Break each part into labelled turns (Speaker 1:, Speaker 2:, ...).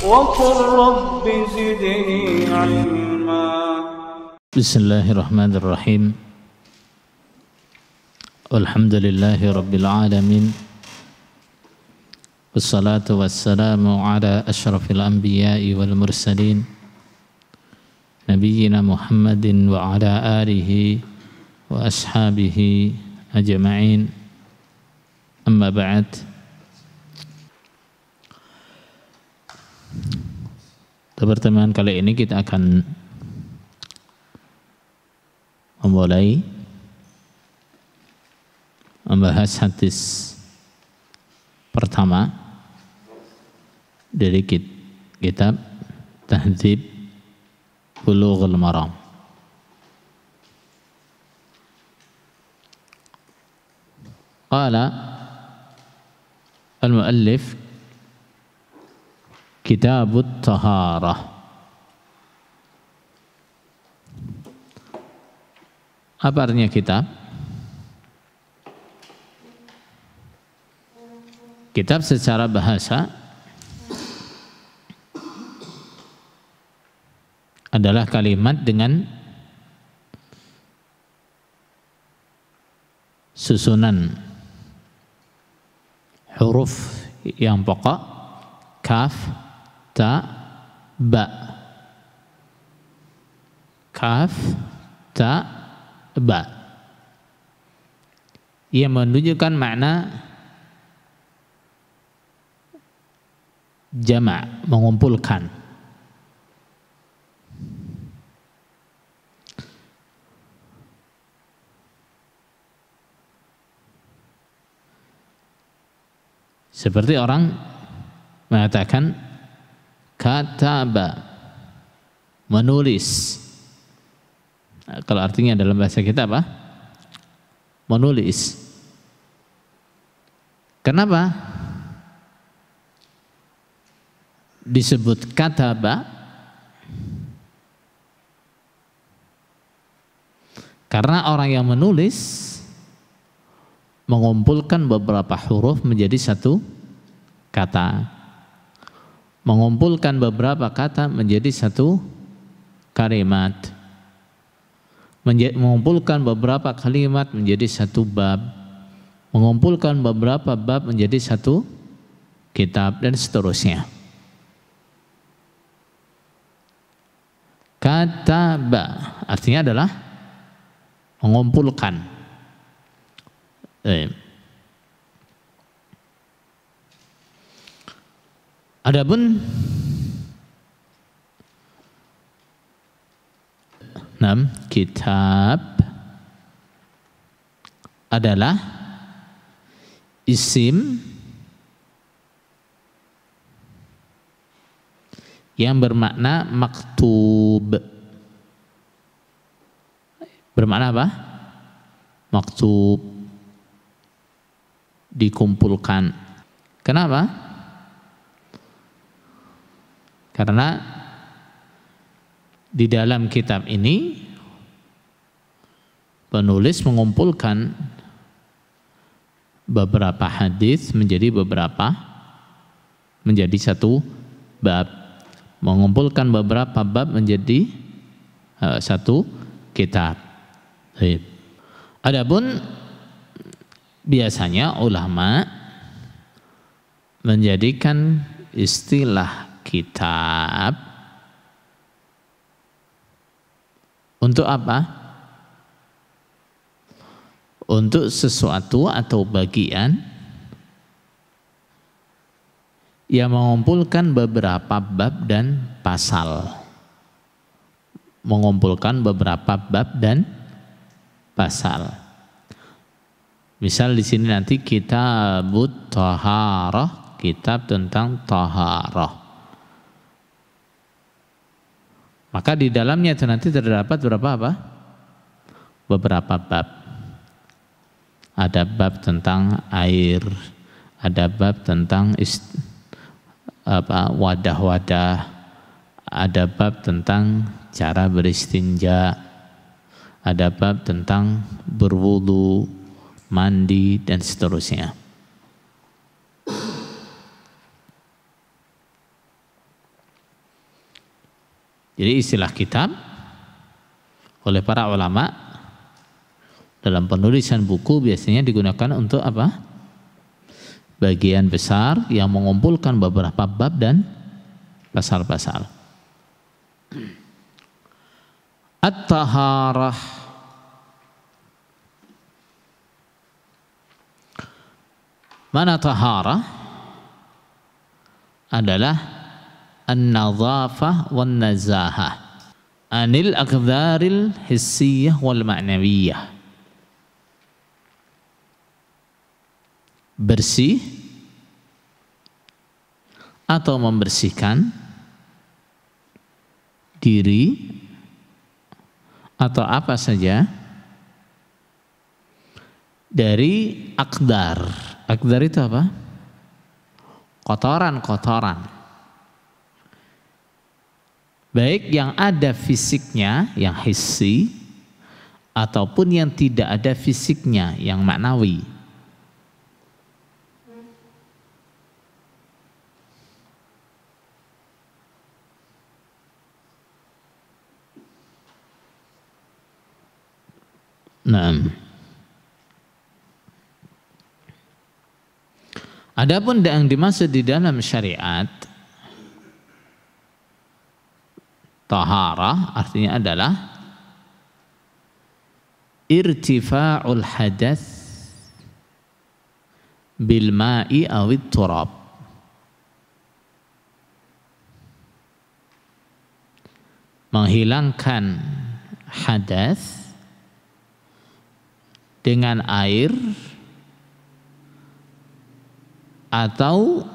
Speaker 1: وقل رب زدني علما.
Speaker 2: بسم الله الرحمن الرحيم. الحمد لله رب العالمين، والصلاة والسلام على أشرف الأنبياء والمرسلين نبينا محمد وعلى آله وأصحابه أجمعين. أما بعد. Pertemuan kali ini kita akan memulai membahas hadis pertama dari kitab Tahdzib Bulughul Maram. Qala al-muallif Kitabut Taharah. Apa artinya kitab? Kitab secara bahasa adalah kalimat dengan susunan huruf yang pokok kaf, ta, ba. Kaf, ta, ba. Ia menunjukkan makna jama', mengumpulkan. Seperti orang mengatakan kataba, menulis. Kalau artinya dalam bahasa kita apa? Menulis. Kenapa disebut kataba? Karena orang yang menulis mengumpulkan beberapa huruf menjadi satu kata. Mengumpulkan beberapa kata menjadi satu kalimat. Mengumpulkan beberapa kalimat menjadi satu bab. Mengumpulkan beberapa bab menjadi satu kitab dan seterusnya. Kataba artinya adalah mengumpulkan. Adapun kitab adalah isim yang bermakna maktub. Bermakna apa? Maktub, dikumpulkan. Kenapa? Karena di dalam kitab ini penulis mengumpulkan beberapa hadis menjadi satu bab, mengumpulkan beberapa bab menjadi satu kitab. Adapun biasanya ulama menjadikan istilah kitab untuk apa? Untuk sesuatu atau bagian yang mengumpulkan beberapa bab dan pasal. Mengumpulkan beberapa bab dan pasal. Misal di sini nanti Kitabut Taharah, kitab tentang taharah. Maka di dalamnya itu nanti terdapat beberapa bab. Ada bab tentang air, ada bab tentang wadah-wadah, ada bab tentang cara beristinja, ada bab tentang berwudu, mandi dan seterusnya. Jadi istilah kitab oleh para ulama dalam penulisan buku biasanya digunakan untuk apa? Bagian besar yang mengumpulkan beberapa bab dan pasal-pasal. At-taharah. Mana taharah? Adalah an-nadhafah wan nazahah anil aqdharil hissiyah wal ma'nawiyah. Bersih atau membersihkan diri atau apa saja dari aqdar. Aqdar itu apa? Kotoran-kotoran. Baik yang ada fisiknya, yang hissi, ataupun yang tidak ada fisiknya, yang maknawi. Nah, adapun yang dimaksud di dalam syariat taharah artinya adalah irtifa'ul hadath bil ma'i awit turab, menghilangkan hadath dengan air atau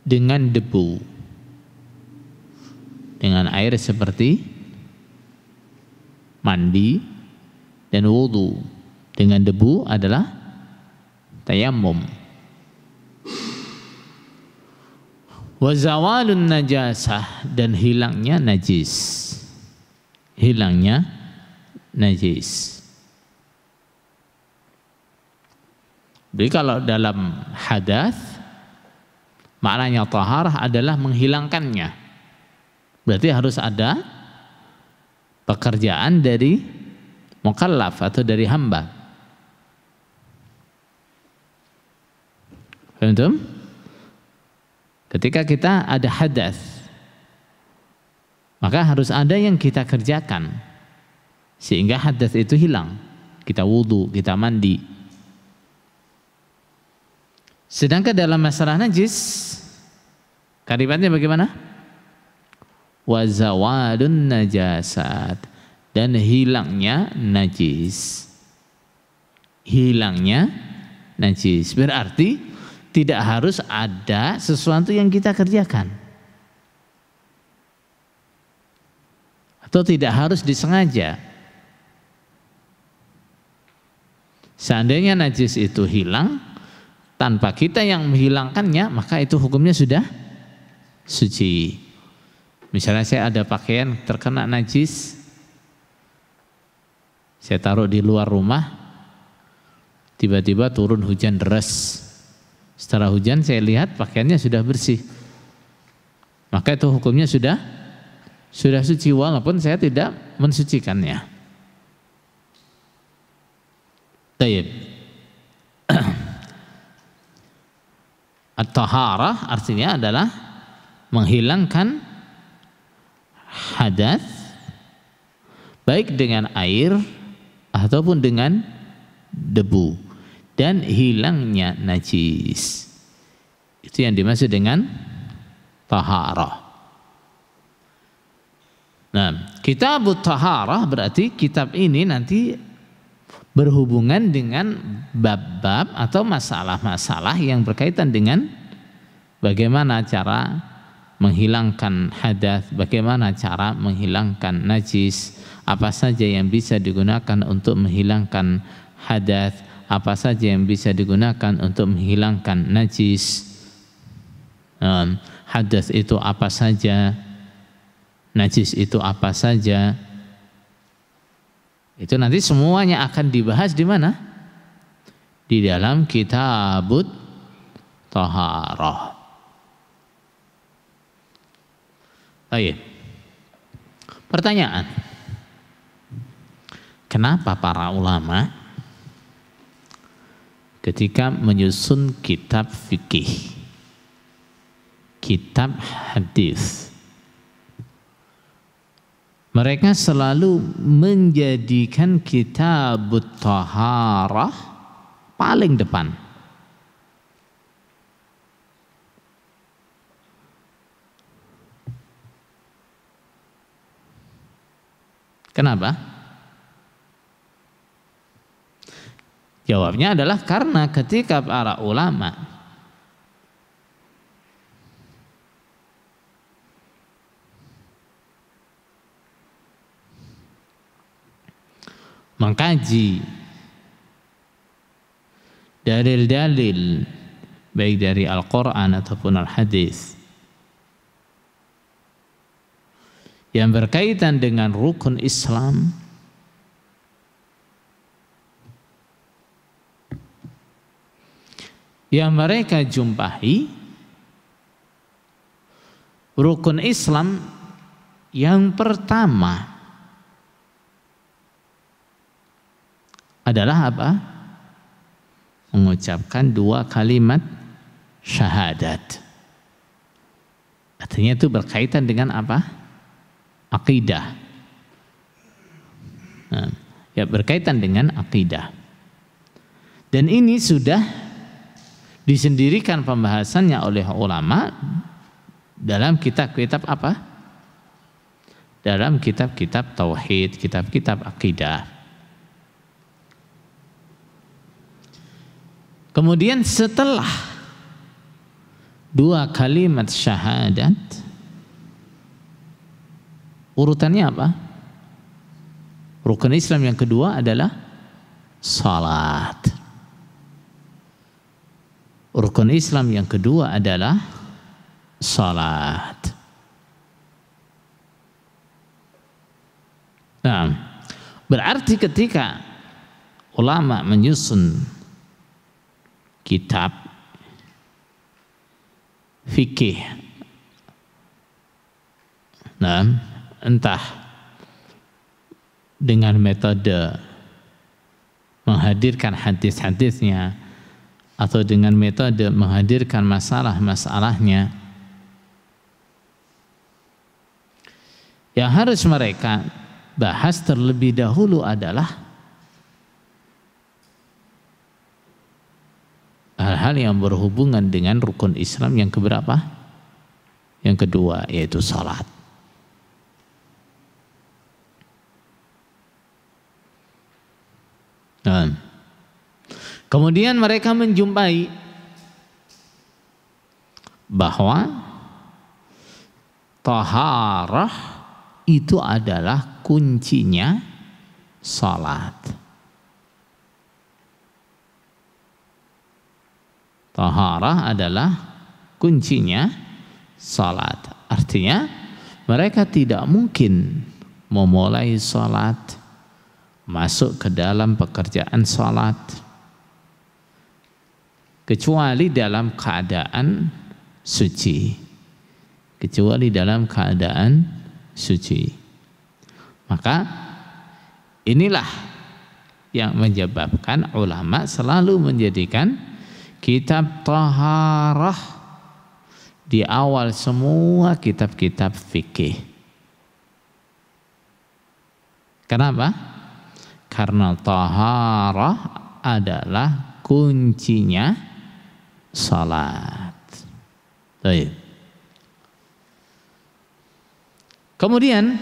Speaker 2: dengan debu. Dengan air seperti mandi dan wudu. Dengan debu adalah tayammum. Wa zawalun najasah, dan hilangnya najis. Hilangnya najis. Jadi kalau dalam hadas maknanya taharah adalah menghilangkannya. Berarti harus ada pekerjaan dari mukallaf atau dari hamba. Paham? Ketika kita ada hadas, maka harus ada yang kita kerjakan sehingga hadas itu hilang. Kita wudu, kita mandi. Sedangkan dalam masalah najis, kalimatnya bagaimana? Wa zawadun najasat, dan hilangnya najis. Hilangnya najis berarti tidak harus ada sesuatu yang kita kerjakan, atau tidak harus disengaja. Seandainya najis itu hilang tanpa kita yang menghilangkannya, maka itu hukumnya sudah suci. Misalnya saya ada pakaian terkena najis, saya taruh di luar rumah, tiba-tiba turun hujan deras. Setelah hujan saya lihat pakaiannya sudah bersih, maka itu hukumnya sudah suci walaupun saya tidak mensucikannya. Baik. At-taharah artinya adalah menghilangkan hadas baik dengan air ataupun dengan debu dan hilangnya najis. Itu yang dimaksud dengan taharah. Nah, kitabut taharah berarti kitab ini nanti berhubungan dengan bab-bab atau masalah-masalah yang berkaitan dengan bagaimana cara menghilangkan hadas, bagaimana cara menghilangkan najis, apa saja yang bisa digunakan untuk menghilangkan hadas, apa saja yang bisa digunakan untuk menghilangkan najis. Hadas itu apa saja, najis itu apa saja. Itu nanti semuanya akan dibahas di mana? Di dalam kitabut taharah. Baik. Pertanyaan, kenapa para ulama ketika menyusun kitab fikih, kitab hadis, mereka selalu menjadikan kitab taharah paling depan? Kenapa? Jawabnya adalah karena ketika para ulama mengkaji dalil-dalil baik dari Al-Quran ataupun Al-Hadis yang berkaitan dengan rukun Islam, yang mereka jumpai rukun Islam yang pertama adalah apa? Mengucapkan 2 kalimat syahadat. Artinya itu berkaitan dengan apa? Akidah. Nah, ya berkaitan dengan akidah. Dan ini sudah disendirikan pembahasannya oleh ulama dalam kitab-kitab apa? Dalam kitab-kitab tauhid, kitab-kitab akidah. Kemudian setelah 2 kalimat syahadat, urutannya apa? Rukun Islam yang kedua adalah salat. Rukun Islam yang kedua adalah salat. Nah, berarti ketika ulama menyusun kitab fikih, nah, entah dengan metode menghadirkan hadis-hadisnya atau dengan metode menghadirkan masalah-masalahnya, yang harus mereka bahas terlebih dahulu adalah hal-hal yang berhubungan dengan rukun Islam yang keberapa? Yang kedua, yaitu salat. Nah, kemudian mereka menjumpai bahwa taharah itu adalah kuncinya salat. Taharah adalah kuncinya salat. Artinya mereka tidak mungkin memulai salat, masuk ke dalam pekerjaan salat, kecuali dalam keadaan suci. Kecuali dalam keadaan suci. Maka inilah yang menyebabkan ulama selalu menjadikan kitab taharah di awal semua kitab-kitab fikih. Kenapa? Karena taharah adalah kuncinya salat. Baik. Kemudian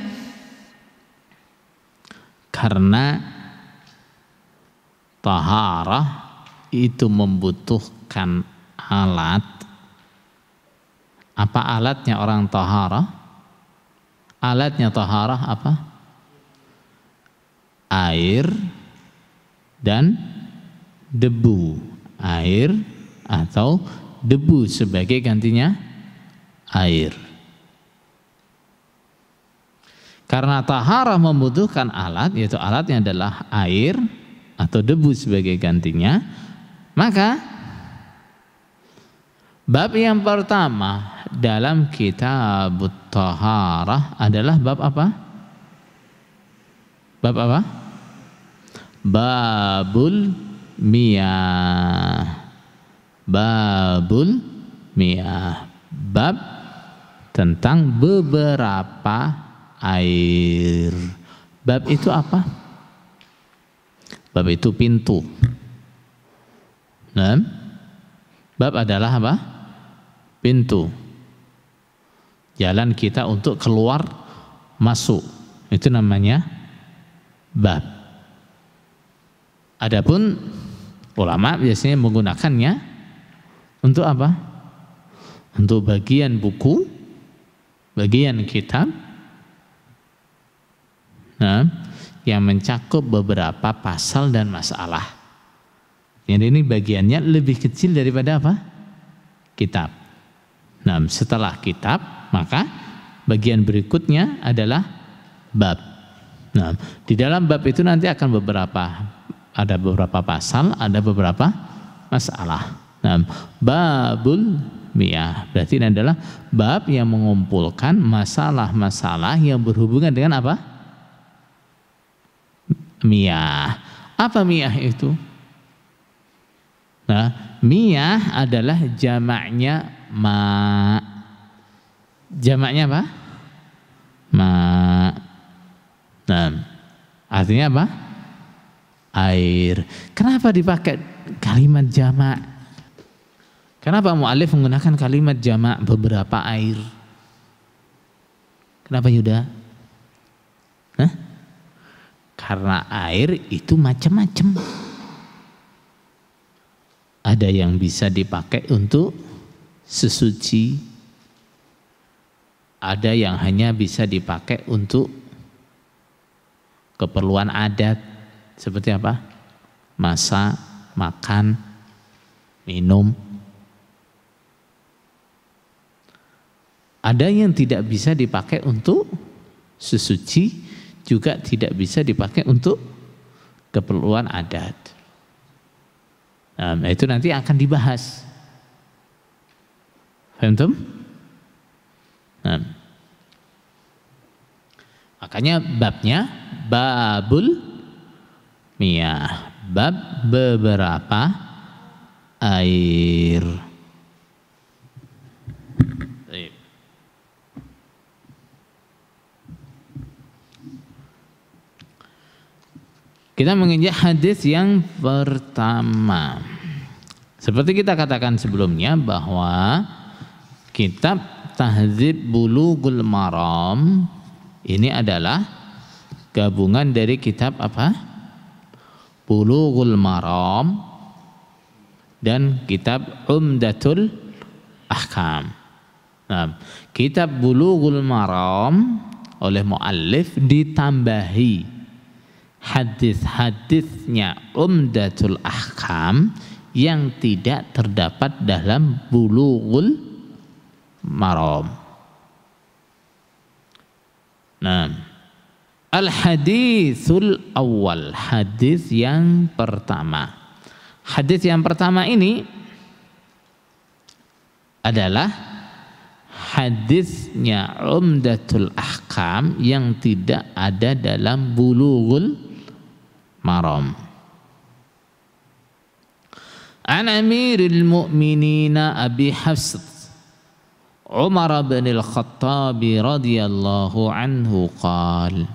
Speaker 2: karena taharah itu membutuhkan alat. Apa alatnya orang taharah? Alatnya taharah apa? Air dan debu. Air atau debu sebagai gantinya air. Karena taharah membutuhkan alat, yaitu alatnya adalah air atau debu sebagai gantinya, maka bab yang pertama dalam kitab taharah adalah bab apa? Bab apa? Babul miyah. Babul miyah. Bab tentang beberapa air. Bab itu apa? Bab itu pintu. Nah, bab adalah apa? Pintu. Jalan kita untuk keluar masuk. Itu namanya bab. Adapun ulama biasanya menggunakannya untuk apa? Untuk bagian buku, bagian kitab, nah, yang mencakup beberapa pasal dan masalah. Jadi ini bagiannya lebih kecil daripada apa? Kitab. Nah, setelah kitab, maka bagian berikutnya adalah bab. Nah, di dalam bab itu nanti akan ada beberapa pasal, ada beberapa masalah. Nah, babul miyah berarti ini adalah bab yang mengumpulkan masalah-masalah yang berhubungan dengan apa? Miyah. Apa miyah itu? Nah, miyah adalah jamaknya ma. Jamaknya apa? Ma. Nah, artinya apa? Air. Kenapa dipakai kalimat jamak? Kenapa mu'alif menggunakan kalimat jamak beberapa air? Kenapa Yuda? Hah? Karena air itu macam-macam. Ada yang bisa dipakai untuk sesuci. Ada yang hanya bisa dipakai untuk keperluan adat. Seperti apa? Masak, makan, minum. Ada yang tidak bisa dipakai untuk sesuci, juga tidak bisa dipakai untuk keperluan adat. Nah, itu nanti akan dibahas. Paham tuh? Nah, makanya babnya babul miyah, bab beberapa air. Kita menginjak hadis yang pertama. Seperti kita katakan sebelumnya bahwa kitab Tahdzib Bulughul Maram ini adalah gabungan dari kitab apa? Bulughul Maram dan kitab Umdatul Ahkam. Nah, kitab Bulughul Maram oleh muallif ditambahi hadis-hadisnya Umdatul Ahkam yang tidak terdapat dalam Bulughul Maram. Nah, al-haditsul awal, hadis yang pertama. Hadis yang pertama ini adalah hadisnya Umdatul Ahkam yang tidak ada dalam Bulughul Maram. An Amiril Mu'minin Abi Hafs Umar bin Al-Khattab radhiyallahu anhu qala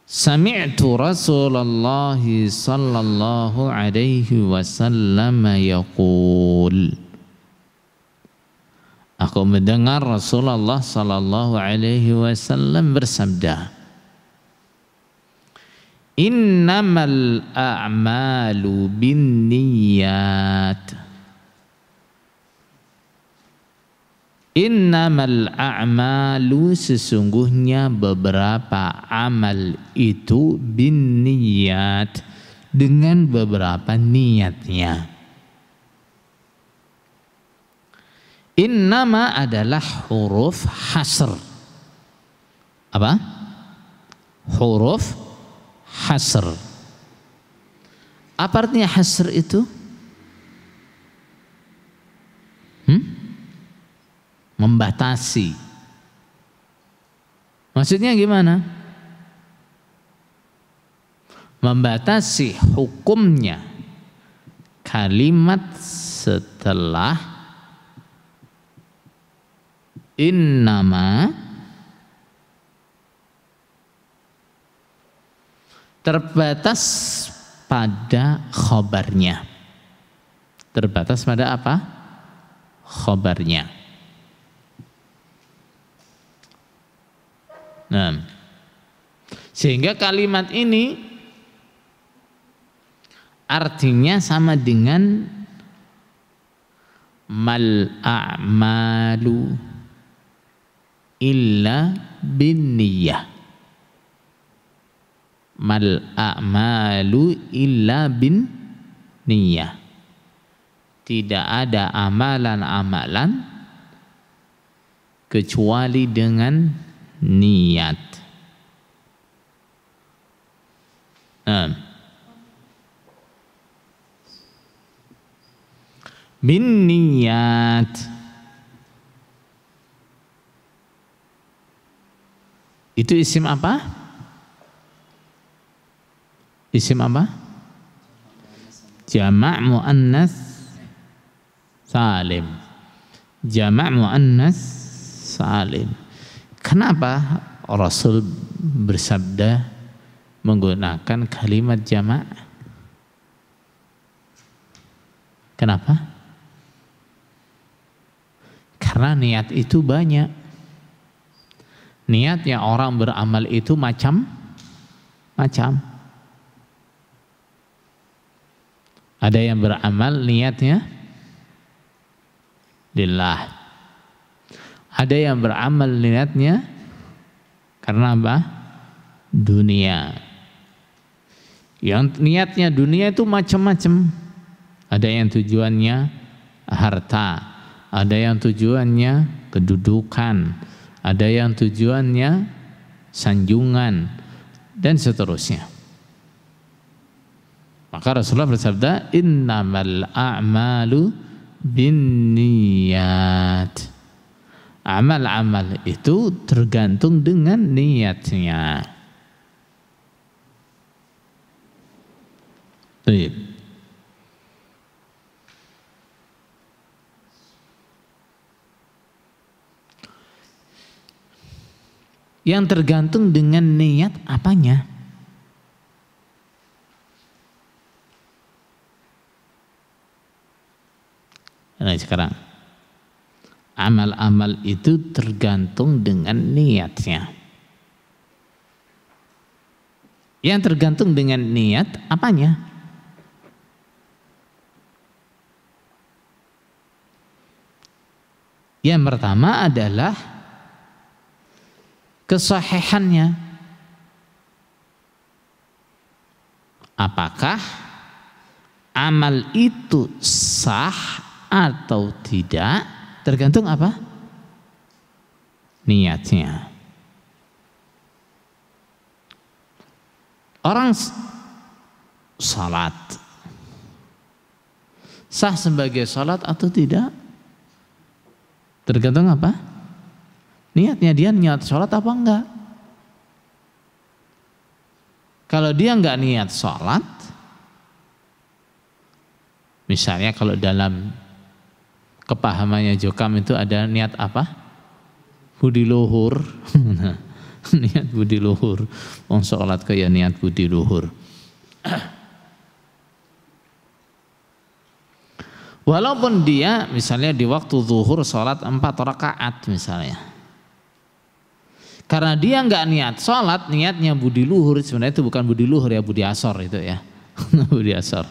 Speaker 2: Sami'tu Rasulullah sallallahu alaihi wasallam yaqul Aku mendengar Rasulullah sallallahu alaihi wasallam bersabda Innamal a'malu binniyat. Innamal a'malu sesungguhnya beberapa amal itu binniyat dengan beberapa niatnya. Innama adalah huruf hasr. Apa? Huruf hasr. Apa artinya hasr itu? Membatasi. Maksudnya gimana? membatasi hukumnya kalimat setelah innama terbatas pada khobarnya. Terbatas pada apa? Khobarnya. Nah, sehingga kalimat ini artinya sama dengan mal a'malu illa binniyah. Mal a'malu illa binniyah. Tidak ada amalan-amalan kecuali dengan niat. Bin niat itu isim apa? Isim apa? Jama' muannas salim. Jama' muannas salim. Kenapa Rasul bersabda menggunakan kalimat jama'? Kenapa? Karena niat itu banyak. Niatnya orang beramal itu macam-macam. Ada yang beramal niatnya lillah. Ada yang beramal niatnya karena apa? Dunia. Yang niatnya dunia itu macam-macam. Ada yang tujuannya harta, ada yang tujuannya kedudukan, ada yang tujuannya sanjungan, dan seterusnya. Maka Rasulullah bersabda, innamal a'malu binniyat. Amal-amal itu tergantung dengan niatnya. Baik. Yang tergantung dengan niat apanya? Nah sekarang amal-amal itu tergantung dengan niatnya. Yang tergantung dengan niat apanya? Yang pertama adalah kesahihannya. Apakah amal itu sah atau tidak? Tergantung apa? Niatnya. Orang salat sah sebagai salat atau tidak? Tergantung apa? Niatnya, dia niat sholat apa enggak. Kalau dia enggak niat sholat, misalnya kalau dalam kepahamannya Jokam itu ada niat apa? Budi luhur. Niat budi luhur. Wong sholat kayak niat budi luhur. Walaupun dia misalnya di waktu zuhur sholat 4 rakaat misalnya. Karena dia nggak niat sholat, niatnya budi luhur. Sebenarnya itu bukan budi luhur ya, budi asor itu ya. Budi asor.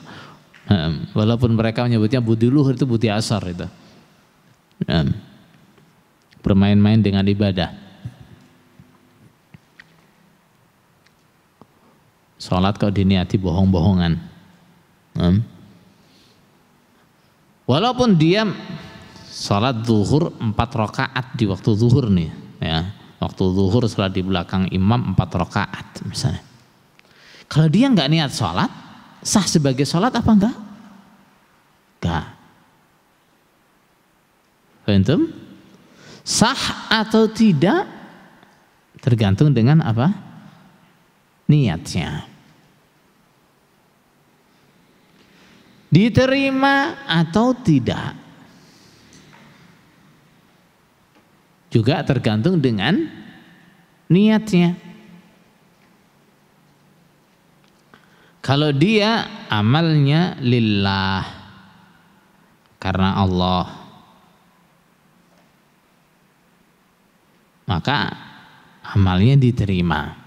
Speaker 2: Walaupun mereka menyebutnya budi luhur, itu budi asor itu. Bermain-main dengan ibadah. Sholat kok diniati bohong-bohongan. Walaupun dia sholat zuhur 4 rakaat di waktu zuhur nih ya. Waktu zuhur setelah di belakang imam 4 rakaat misalnya. Kalau dia nggak niat sholat, sah sebagai sholat apa enggak? Enggak. Paham? Sah atau tidak tergantung dengan apa? Niatnya. diterima atau tidak juga tergantung dengan niatnya. Kalau dia amalnya lillah, karena Allah, maka amalnya diterima.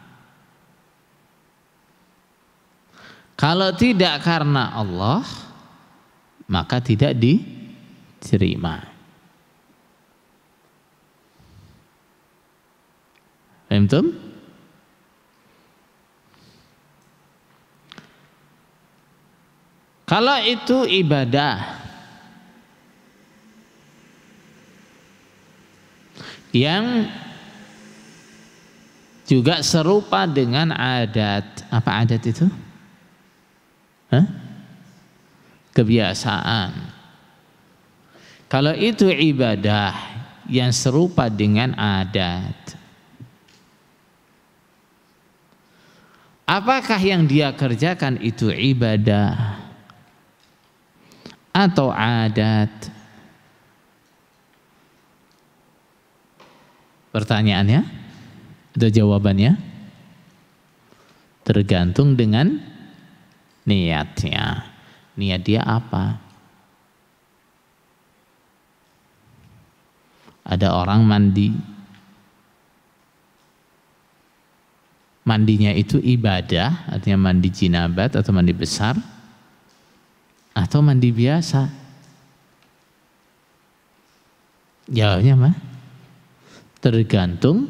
Speaker 2: Kalau tidak karena Allah, maka tidak diterima. Paham tuh? Kalau itu ibadah yang juga serupa dengan adat. Apa adat itu? Kebiasaan. Kalau itu ibadah yang serupa dengan adat, apakah yang dia kerjakan itu ibadah atau adat? Pertanyaannya atau jawabannya tergantung dengan niatnya. Niat dia apa? Ada orang mandi, mandinya itu ibadah, artinya mandi jinabat atau mandi besar, atau mandi biasa? Jawabnya apa? Tergantung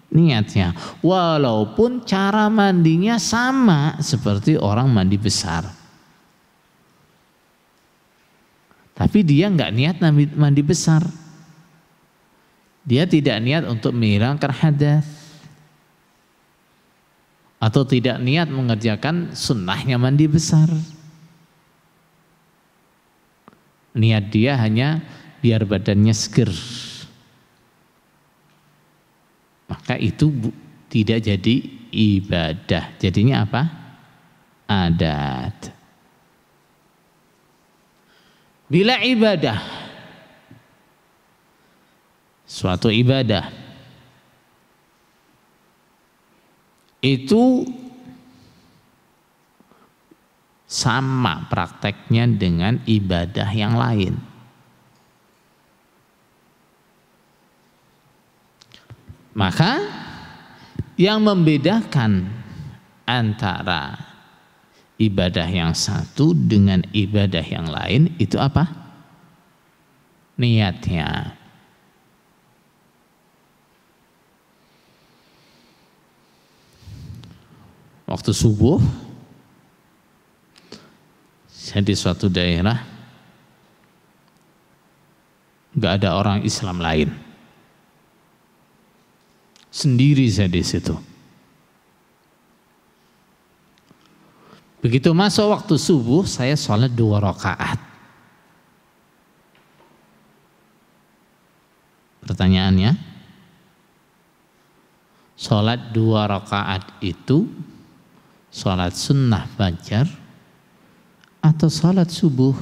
Speaker 2: niatnya. Walaupun cara mandinya sama seperti orang mandi besar, tapi dia nggak niat mandi besar. Dia tidak niat untuk menghilangkan hadas, atau tidak niat mengerjakan sunnahnya mandi besar. Niat dia hanya biar badannya seger, maka itu tidak jadi ibadah. Jadinya apa? Adat. Bila ibadah, suatu ibadah itu sama prakteknya dengan ibadah yang lain, maka yang membedakan antara ibadah yang satu dengan ibadah yang lain itu apa? Niatnya. Waktu subuh, saya di suatu daerah nggak ada orang Islam lain, sendiri saya di situ. Begitu masuk waktu subuh, saya sholat 2 rakaat. Pertanyaannya, sholat 2 rakaat itu sholat sunnah fajar atau sholat subuh?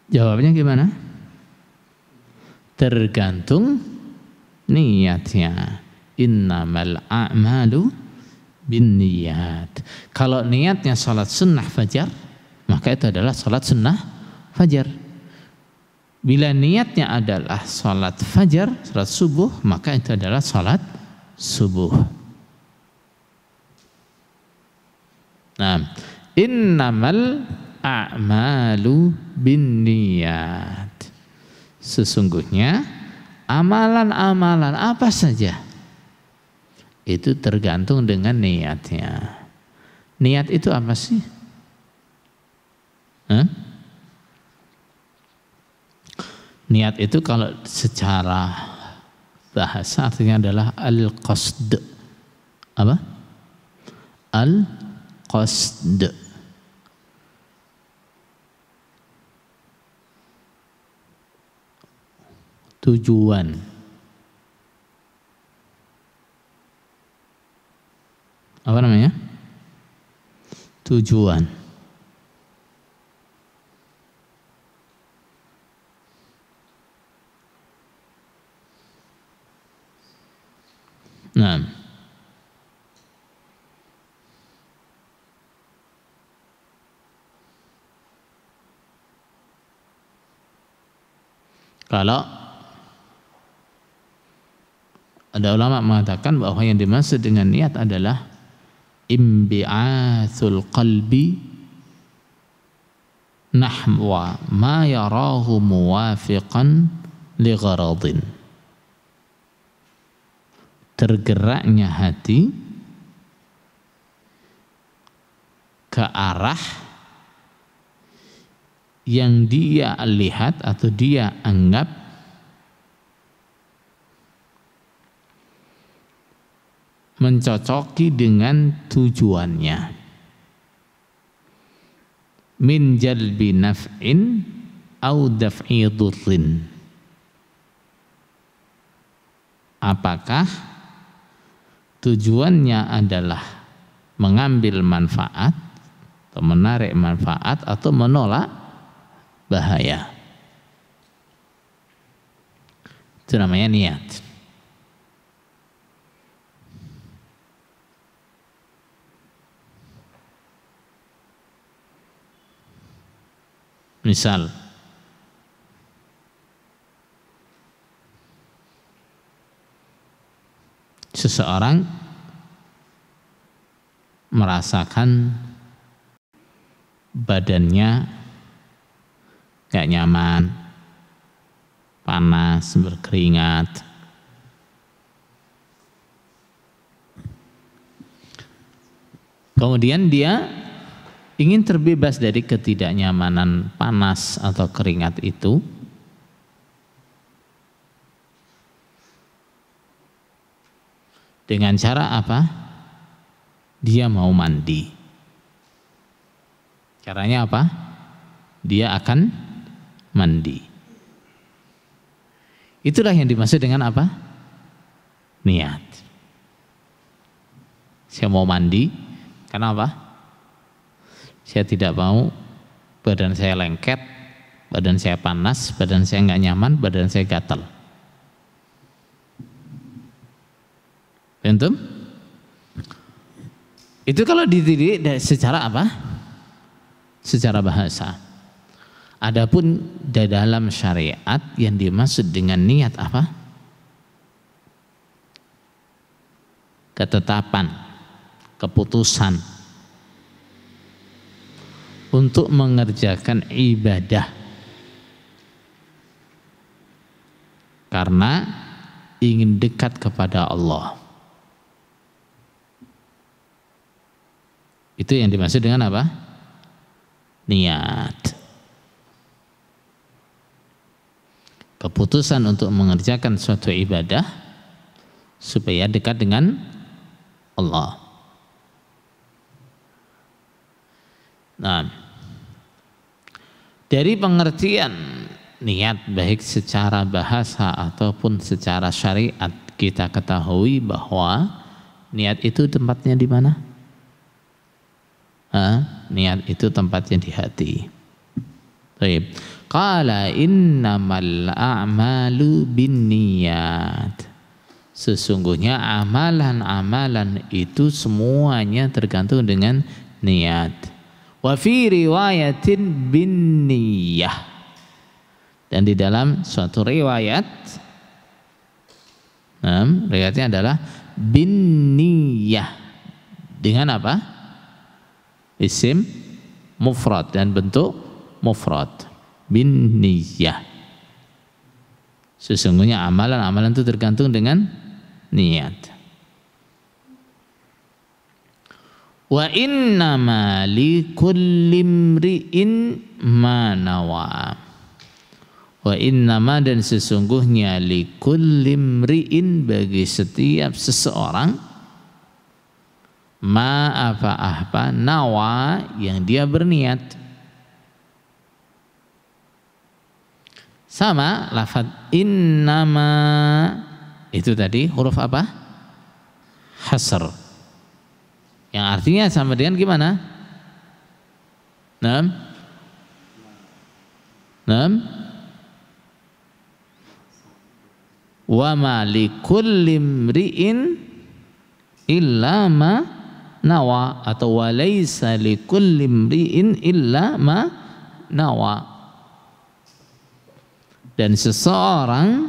Speaker 2: Jawabnya gimana? Tergantung niatnya. Innamal a'malu binniyat. Kalau niatnya sholat sunnah fajar, maka itu adalah sholat sunnah fajar. Bila niatnya adalah sholat fajar, sholat subuh, maka itu adalah sholat subuh. Nah, innamal a'malu binniyat. Sesungguhnya amalan-amalan apa saja itu tergantung dengan niatnya. Niat itu apa sih? Niat itu kalau secara bahasa artinya adalah al-qasd. Apa? Al-qasd. Tujuan. apa namanya? Tujuan. Nah, kalau ada ulama mengatakan bahwa yang dimaksud dengan niat adalah imbi'atsul qalbi nahwa ma yarahu muwafiqan li gharadin. Tergeraknya hati ke arah yang dia lihat atau dia anggap mencocoki dengan tujuannya, min jalbi naf'in au daf'i dhurrin. Apakah tujuannya adalah mengambil manfaat atau menarik manfaat atau menolak bahaya? Itu namanya niat. Misal, seseorang merasakan badannya gak nyaman, panas, berkeringat. Kemudian dia ingin terbebas dari ketidaknyamanan panas atau keringat itu. Dengan cara apa? Dia mau mandi. Caranya apa? Dia akan mandi. Itulah yang dimaksud dengan apa? Niat. Saya mau mandi. Kenapa? Saya tidak mau badan saya lengket, badan saya panas, badan saya nggak nyaman, badan saya gatal. Bentum? Itu kalau dididik secara apa? Secara bahasa. Adapun di dalam syariat yang dimaksud dengan niat apa? Ketetapan, keputusan untuk mengerjakan ibadah karena ingin dekat kepada Allah. Itu yang dimaksud dengan apa? Niat. Keputusan untuk mengerjakan suatu ibadah supaya dekat dengan Allah. Nah, dari pengertian niat baik secara bahasa ataupun secara syariat, kita ketahui bahwa niat itu tempatnya di mana? Niat itu tempatnya di hati. Baik. Qala innamal a'malu binniyat. Sesungguhnya amalan-amalan itu semuanya tergantung dengan niat. Wa fi riwayatin binniyah. Dan di dalam suatu riwayat, riwayatnya adalah binniyah. Dengan apa? Isim mufrad dan bentuk mufrad. Binniyah. Sesungguhnya amalan-amalan itu tergantung dengan niat. Wa innama likulli imri'in ma nawa. Wa innama dan sesungguhnya likulli imri'in bagi setiap seseorang ma apa nawa yang dia berniat. Sama lafaz innama itu tadi huruf apa? Hasr. Yang artinya sama dengan gimana? Wa ma likulli imri'in illa ma nawa, atau wa laisa likulli imri'in illa ma nawa. Dan seseorang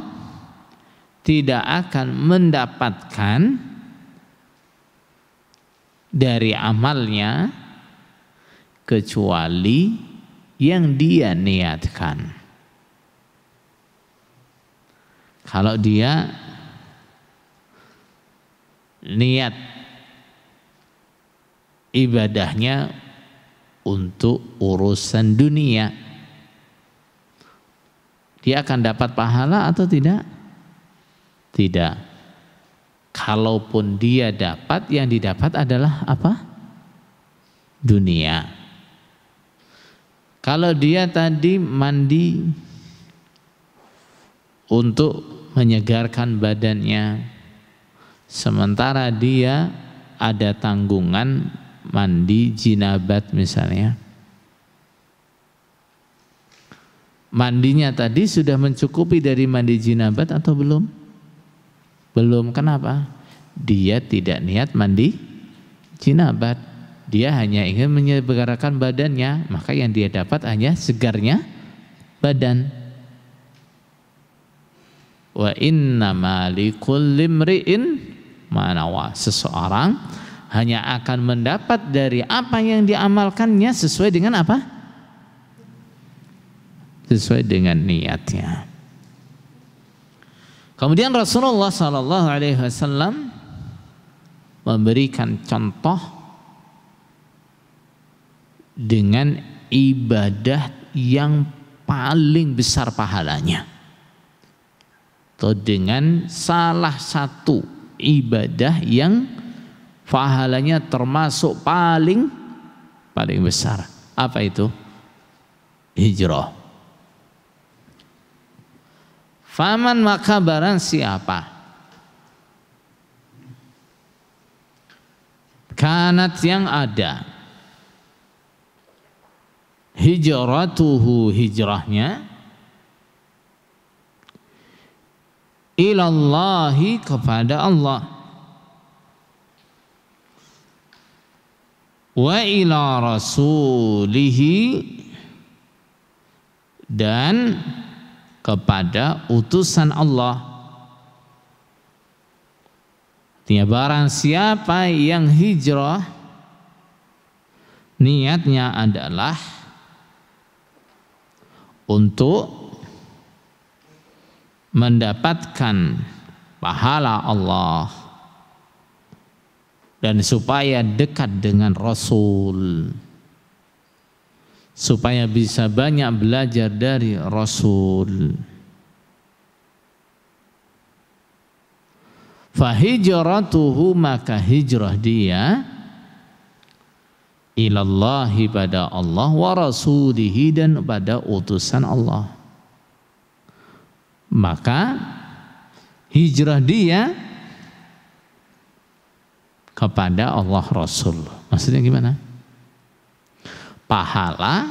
Speaker 2: tidak akan mendapatkan dari amalnya kecuali yang dia niatkan. Kalau dia niat ibadahnya untuk urusan dunia, dia akan dapat pahala atau tidak? Tidak. Kalaupun dia dapat, yang didapat adalah apa? Dunia. Kalau dia tadi mandi untuk menyegarkan badannya, sementara dia ada tanggungan mandi jinabat misalnya, mandinya tadi sudah mencukupi dari mandi jinabat atau belum? Belum. Kenapa? Dia tidak niat mandi jinabat, dia hanya ingin menyegarkan badannya, maka yang dia dapat hanya segarnya badan. Wa innama likulli imri'in ma nawa, seseorang hanya akan mendapat dari apa yang diamalkannya sesuai dengan apa? Sesuai dengan niatnya. Kemudian Rasulullah sallallahu alaihi wasallam memberikan contoh dengan ibadah yang paling besar pahalanya, atau dengan salah satu ibadah yang pahalanya termasuk paling besar. Apa itu? Hijrah. Faman, maka barang siapa kanat yang ada hijratuhu, hijrahnya ilallahi, kepada Allah, wa ila rasulihi, dan kepada utusan Allah. Artinya barang siapa yang hijrah niatnya adalah untuk mendapatkan pahala Allah dan supaya dekat dengan Rasul, supaya bisa banyak belajar dari Rasul. Fahijratuhu, maka hijrah dia ilallahi, pada Allah, wa rasulihi, dan pada utusan Allah. Maka hijrah dia kepada Allah Rasul. Maksudnya gimana? Pahala,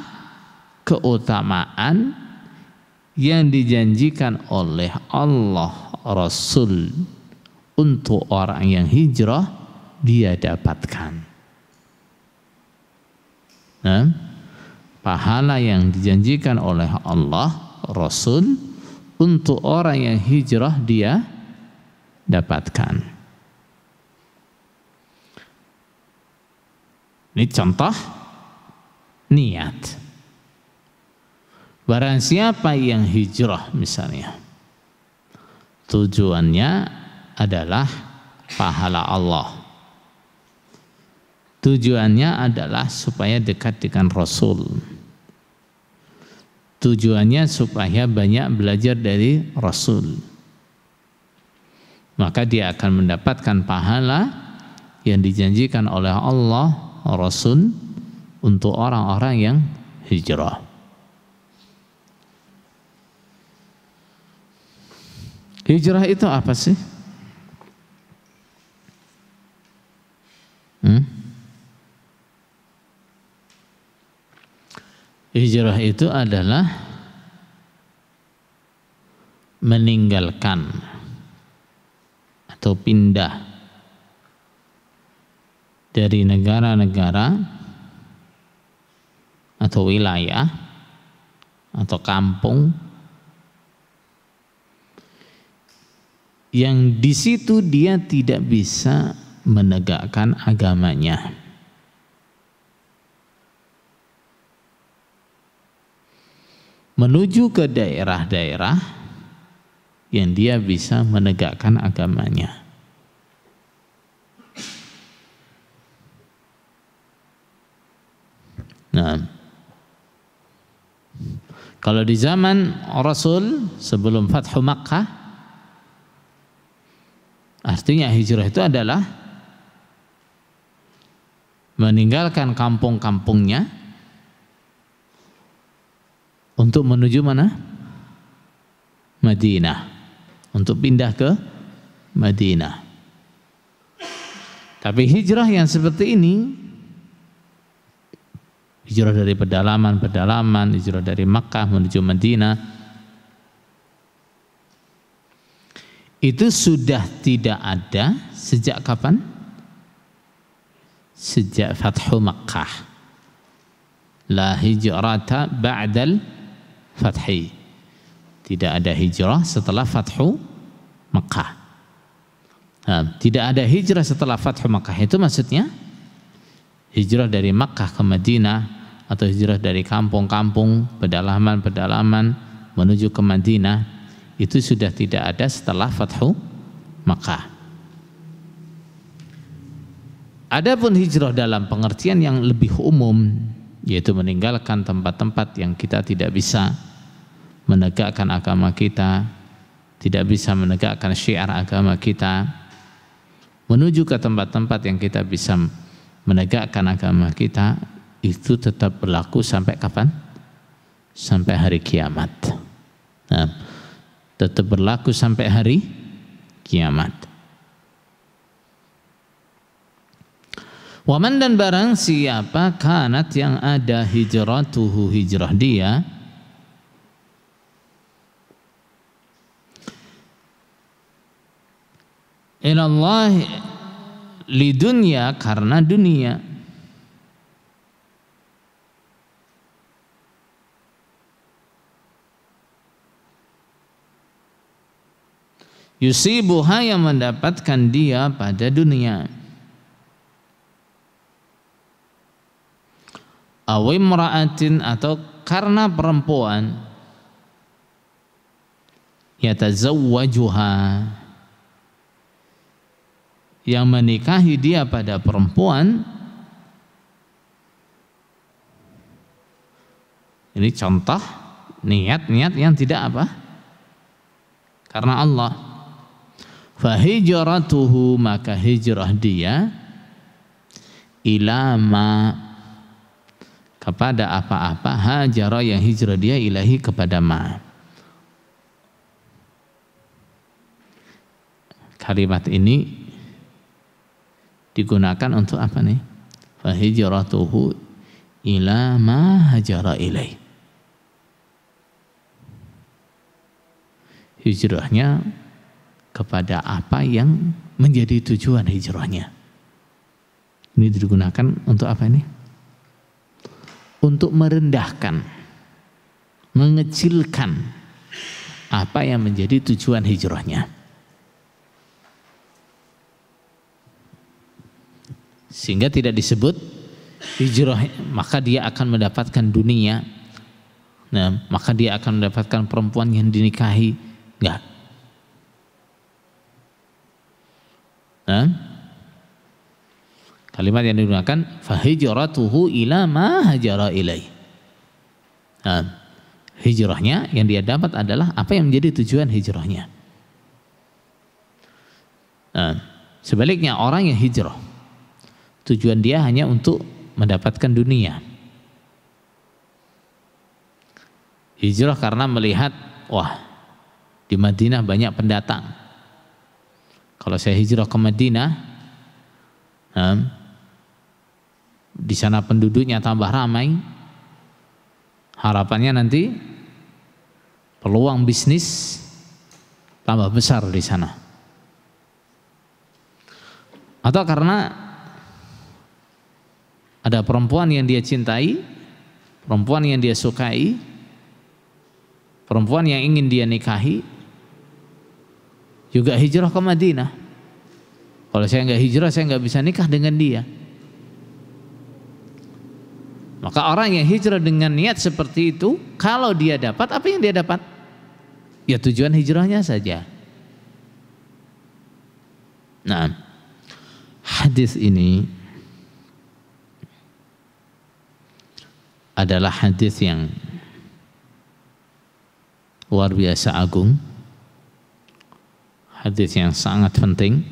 Speaker 2: keutamaan yang dijanjikan oleh Allah Rasul untuk orang yang hijrah, dia dapatkan. Nah, pahala yang dijanjikan oleh Allah Rasul untuk orang yang hijrah, dia dapatkan. Ini contoh niat. Barang siapa yang hijrah misalnya, tujuannya adalah pahala Allah, tujuannya adalah supaya dekat dengan Rasul, tujuannya supaya banyak belajar dari Rasul, maka dia akan mendapatkan pahala yang dijanjikan oleh Allah Rasul untuk orang-orang yang hijrah. Hijrah itu apa sih? Hijrah itu adalah meninggalkan atau pindah dari negara-negara atau wilayah atau kampung yang di situ dia tidak bisa menegakkan agamanya. Menuju ke daerah-daerah yang dia bisa menegakkan agamanya. Nah, kalau di zaman Rasul sebelum Fathu Makkah, artinya hijrah itu adalah meninggalkan kampung-kampungnya untuk menuju mana? Madinah. Untuk pindah ke Madinah. Tapi hijrah yang seperti ini, hijrah dari pedalaman, hijrah dari Makkah menuju Madinah, itu sudah tidak ada sejak kapan? Sejak Fathu Makkah. La hijrata ba'dal fathi. Tidak ada hijrah setelah Fathu Makkah. Nah, tidak ada hijrah setelah Fathu Makkah itu maksudnya hijrah dari Makkah ke Madinah atau hijrah dari kampung-kampung, pedalaman-pedalaman menuju ke Madinah, itu sudah tidak ada setelah Fathu Makkah. Adapun hijrah dalam pengertian yang lebih umum, yaitu meninggalkan tempat-tempat yang kita tidak bisa menegakkan agama kita, tidak bisa menegakkan syiar agama kita, menuju ke tempat-tempat yang kita bisa menegakkan agama kita, itu tetap berlaku sampai kapan? Sampai hari kiamat. Nah, tetap berlaku sampai hari kiamat. Waman dan barang siapa kanat yang ada hijratuhu hijrah dia ilallah li dunya karena dunia, yusibuha yang mendapatkan dia pada dunia, awimra'atin atau karena perempuan, yatazawwajuha yang menikahi dia pada perempuan. Ini contoh niat-niat yang tidak apa? Karena Allah. Fahijratuhu maka hijrah dia ilama kepada apa-apa, hajara yang hijrah dia ilahi kepada ma. Kalimat ini digunakan untuk apa nih? Fahijratuhu ila ma hajara ilaih. Hijrahnya kepada apa yang menjadi tujuan hijrahnya. Ini digunakan untuk apa ini? Untuk merendahkan, mengecilkan apa yang menjadi tujuan hijrahnya. Sehingga tidak disebut hijrah maka dia akan mendapatkan dunia, nah, maka dia akan mendapatkan perempuan yang dinikahi. Enggak. Nah, kalimat yang digunakan fahijratuhu ila ma hajara ilaih. Nah, hijrahnya yang dia dapat adalah apa yang menjadi tujuan hijrahnya. Nah, sebaliknya orang yang hijrah tujuan dia hanya untuk mendapatkan dunia. Hijrah karena melihat, wah, di Madinah banyak pendatang. Kalau saya hijrah ke Madinah, di sana penduduknya tambah ramai, harapannya nanti peluang bisnis tambah besar di sana. Atau karena ada perempuan yang dia cintai, perempuan yang dia sukai, perempuan yang ingin dia nikahi, juga hijrah ke Madinah. Kalau saya nggak hijrah, saya nggak bisa nikah dengan dia. Maka orang yang hijrah dengan niat seperti itu, kalau dia dapat, apa yang dia dapat? Ya tujuan hijrahnya saja. Nah, hadis ini adalah hadis yang luar biasa agung, hadis yang sangat penting,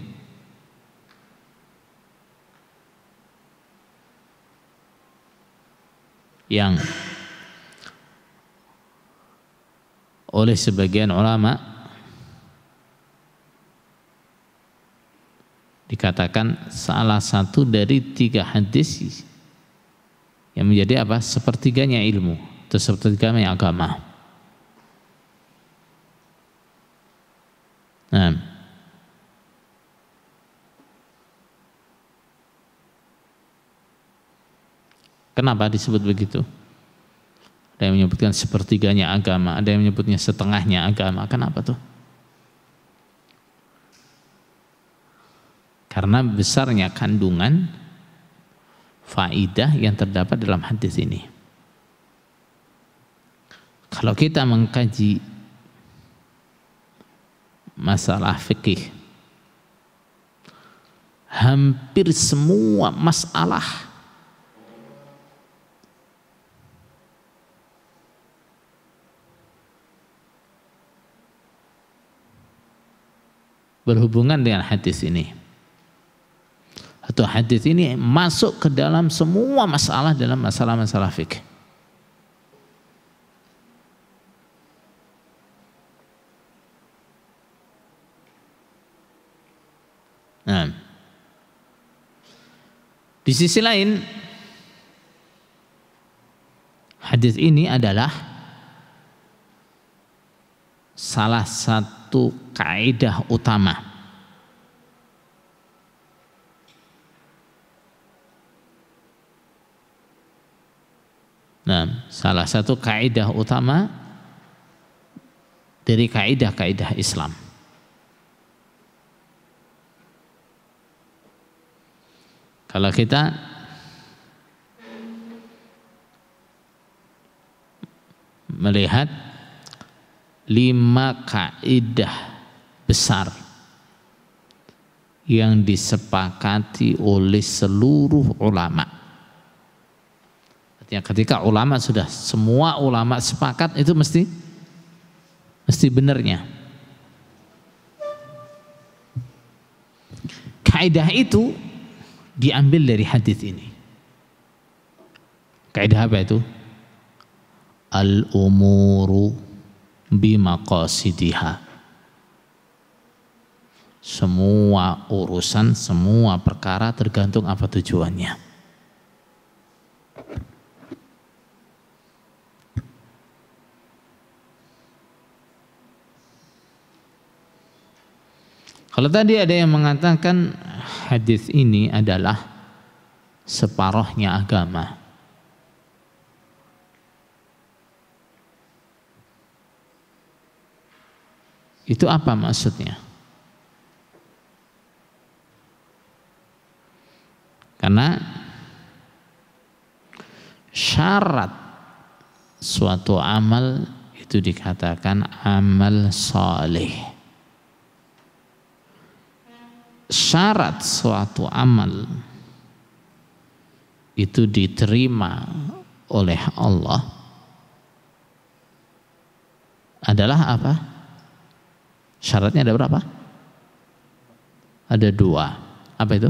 Speaker 2: yang oleh sebagian ulama dikatakan salah satu dari 3 hadis yang menjadi apa? Sepertiganya ilmu atau sepertiganya agama. Nah, kenapa disebut begitu? Ada yang menyebutkan sepertiganya agama, ada yang menyebutnya setengahnya agama. Kenapa tuh? Karena besarnya kandungan faidah yang terdapat dalam hadis ini. Kalau kita mengkaji masalah fikih, hampir semua masalah berhubungan dengan hadis ini, atau hadis ini masuk ke dalam semua masalah dalam masalah-masalah fikih. Nah, di sisi lain hadis ini adalah salah satu kaidah utama salah satu kaidah utama dari kaidah-kaidah Islam. Kalau kita melihat 5 kaidah besar yang disepakati oleh seluruh ulama. Artinya ketika ulama sudah, semua ulama sepakat, itu mesti benarnya. Kaidah itu diambil dari hadis ini. Kaidah apa itu? Al-umuru bimaqasidiha. Semua urusan, semua perkara tergantung apa tujuannya. Kalau tadi ada yang mengatakan hadis ini adalah separuhnya agama, itu apa maksudnya? Karena syarat suatu amal itu dikatakan amal saleh. Syarat suatu amal itu diterima oleh Allah adalah apa? Syaratnya ada berapa? Ada 2. Apa itu?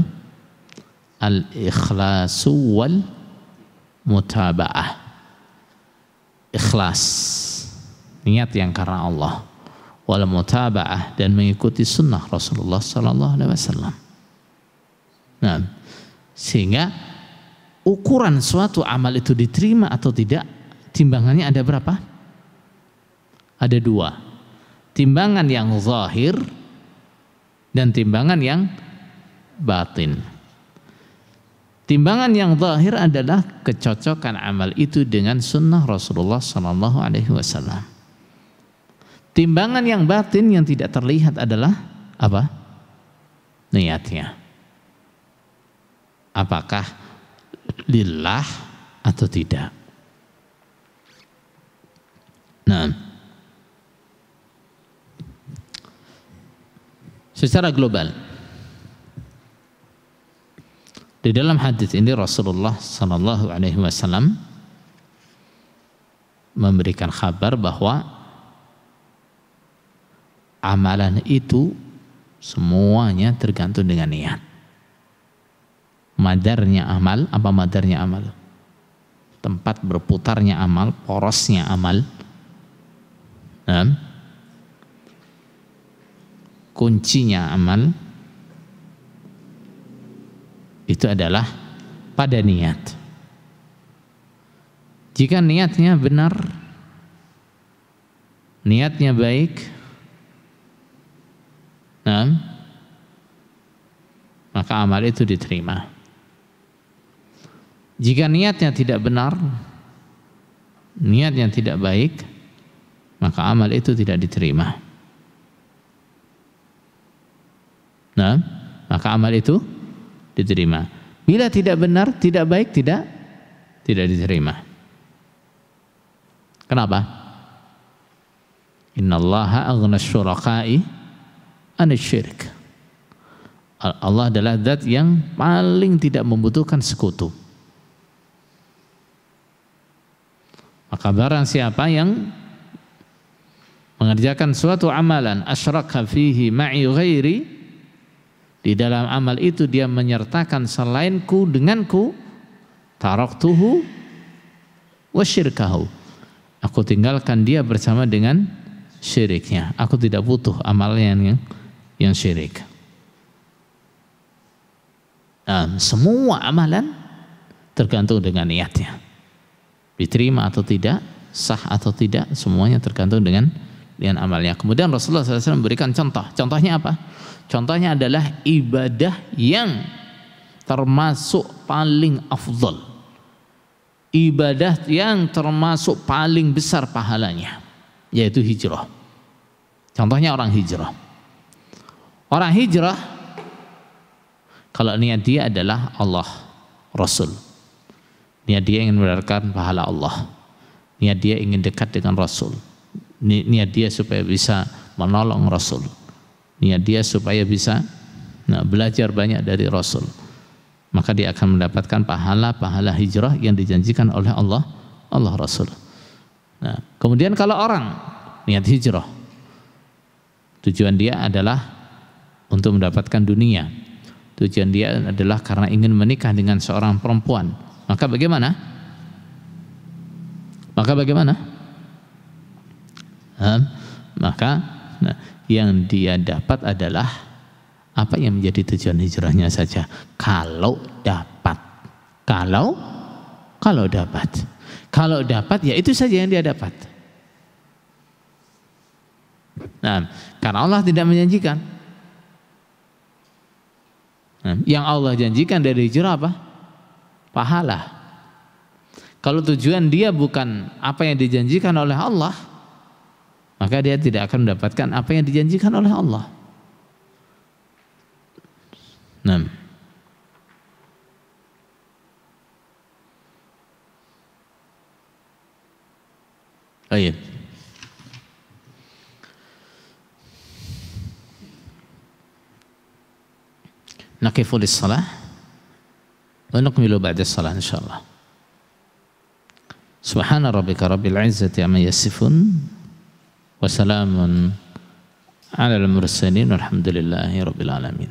Speaker 2: Al-ikhlasu wal mutaba'ah. Ikhlas, niat yang karena Allah, wal mutaba'ah, dan mengikuti sunnah Rasulullah sallallahu alaihi wasallam. Nah, sehingga ukuran suatu amal itu diterima atau tidak timbangannya ada berapa? Ada dua. Timbangan yang zahir dan timbangan yang batin. Timbangan yang zahir adalah kecocokan amal itu dengan sunnah Rasulullah SAW. Timbangan yang batin yang tidak terlihat adalah apa? Niatnya. Apakah lillah atau tidak? Nah, secara global di dalam hadis ini Rasulullah sallallahu alaihi wasallam memberikan kabar bahwa amalan itu semuanya tergantung dengan niat. Madarnya amal, apa madarnya amal? Tempat berputarnya amal, porosnya amal. Kuncinya amal itu adalah pada niat. Jika niatnya benar, niatnya baik, maka amal itu diterima. Jika niatnya tidak benar, niatnya tidak baik, maka amal itu tidak diterima. Maka amal itu diterima. Bila tidak benar, tidak baik, tidak diterima. Kenapa? Innallaha aghna syuraka'i anasyirk. Allah adalah zat yang paling tidak membutuhkan sekutu. Maka barang siapa yang mengerjakan suatu amalan asyraka fihi ma'i ghairi, di dalam amal itu dia menyertakan selainku denganku, taraktuhu wa syirkahu, aku tinggalkan dia bersama dengan syiriknya. Aku tidak butuh amalnya yang syirik. Semua amalan tergantung dengan niatnya, diterima atau tidak, sah atau tidak, semuanya tergantung dengan amalnya. Kemudian Rasulullah SAW memberikan contoh. Contohnya apa? Contohnya adalah ibadah yang termasuk paling afdal, ibadah yang termasuk paling besar pahalanya, yaitu hijrah. Contohnya orang hijrah. Orang hijrah, kalau niat dia adalah Allah, Rasul, niat dia ingin mendapatkan pahala Allah, niat dia ingin dekat dengan Rasul, niat dia supaya bisa menolong Rasul, niat dia supaya bisa belajar banyak dari Rasul, maka dia akan mendapatkan pahala hijrah yang dijanjikan oleh Allah Rasul. Kemudian kalau orang niat hijrah, tujuan dia adalah untuk mendapatkan dunia, tujuan dia adalah karena ingin menikah dengan seorang perempuan, maka bagaimana? Maka yang dia dapat adalah apa yang menjadi tujuan hijrahnya saja. Kalau dapat, kalau dapat, ya itu saja yang dia dapat. Karena Allah tidak menjanjikan. Yang Allah janjikan dari hijrah apa? Pahala. Kalau tujuan dia bukan apa yang dijanjikan oleh Allah, maka dia tidak akan mendapatkan apa yang dijanjikan oleh Allah. Baik. Naqifu lis-salah wa nukmilu ba'da as-salah insyaallah. Subhana rabbika rabbil izzati amma yasifun wa salamun 'alal mursalin walhamdulillahi rabbil alamin.